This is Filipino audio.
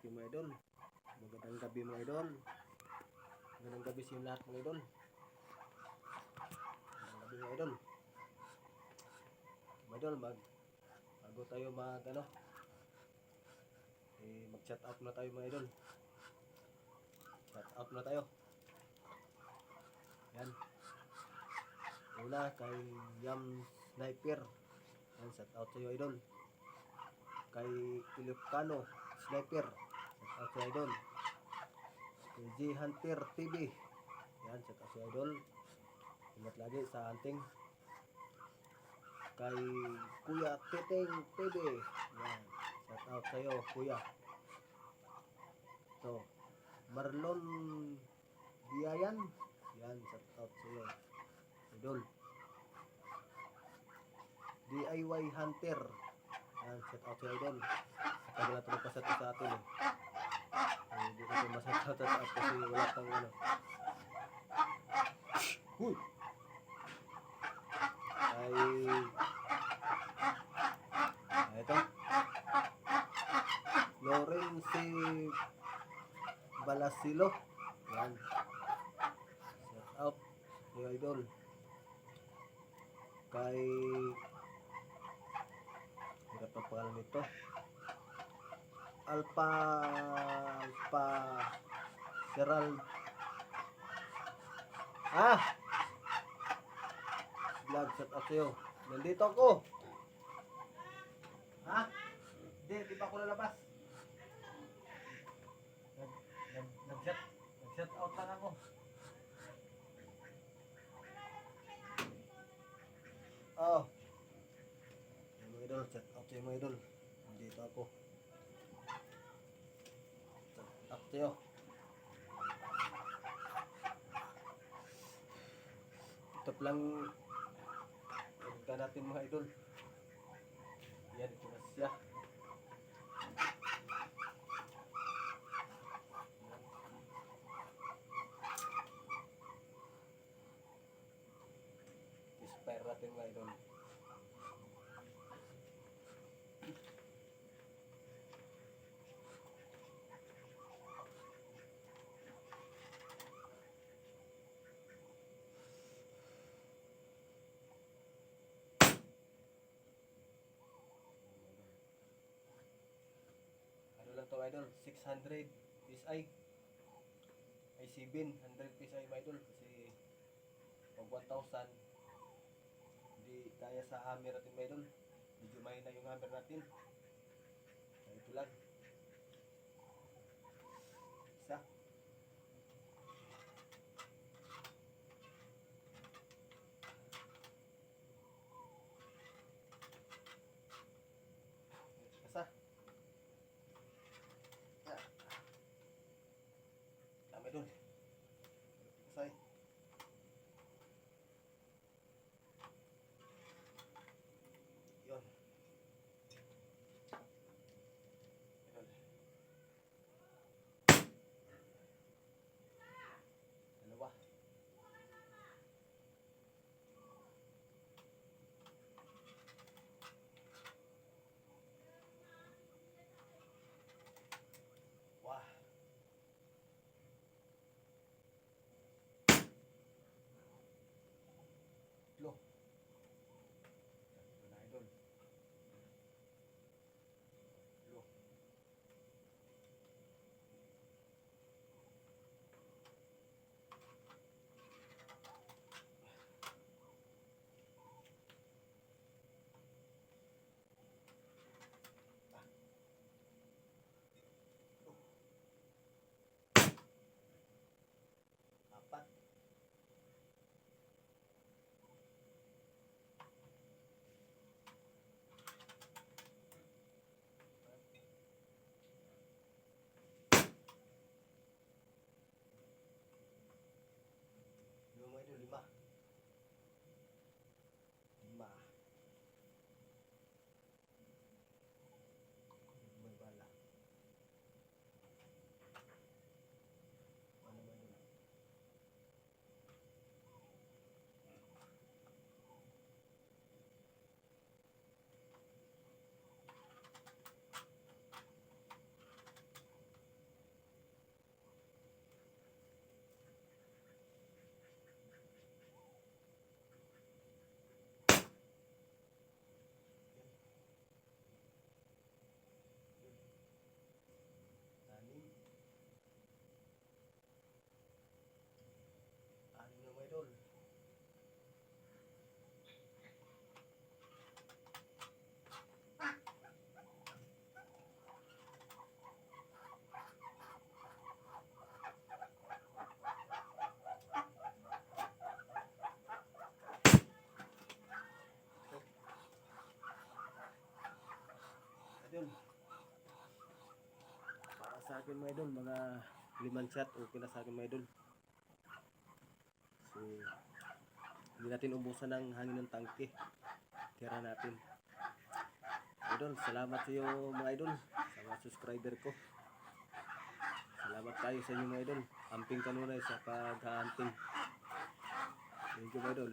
you mga idol. Magandang gabi mga idol. Magandang gabi sa inyo lahat mga idol. Magandang gabi mga idol. Mga idol, bago tayo mag-chat out na tayo mga idol. Chat out na tayo. Yan. Una kay Yam Sniper. Yan, chat out sa iyo idol. Kay Ilocano Sniper. Chat out sa idol. Kay G Hunter TV. Yan, chat out sa idol. Ingat lagi sa hunting. Kay Kuya Teteng TV. Yan, shout out sa iyo Kuya. So, Marlon Biayan. Yan, shout out sa iyo idol. DIY Hunter. Yan, shout out sa iyo idol. Tagal na ito nagpasat sa atin eh. Hindi ko masat out kasi wala pang ano. Huy! Ay ito Lawrence Balasilo. Yan, shout out yo idol. Kay hirap ang pangalan nito, Alpha Gerald vlog, shout out sa'yo. Nandito ako. Di pa ako lalabas. Nag-shout out lang ako. Mga idol, shout out sa'yo mga idol. Nandito ako. Shout out sa'yo. Ito lang pagka natin mga idol. Yan, ito na siya. Inspire natin mga idol. To idol, 600 PSI ay 700 PSI mga idol, kasi pag 1,000 hindi kaya sa hammer natin mga idol, medyo mahina yung hammer natin. Ito lang isa. Isa idol, kasay. Yun. akin mga idol, mga 5 shot, okay na sa akin mga idol. So, hindi natin ubusan ng hangin ng tangke. Tira natin. Idol, salamat sa iyo mga idol, sa mga subscriber ko. Salamat tayo sa inyo mga idol. Amping kanunay sa pag-hunting. Thank you mga idol.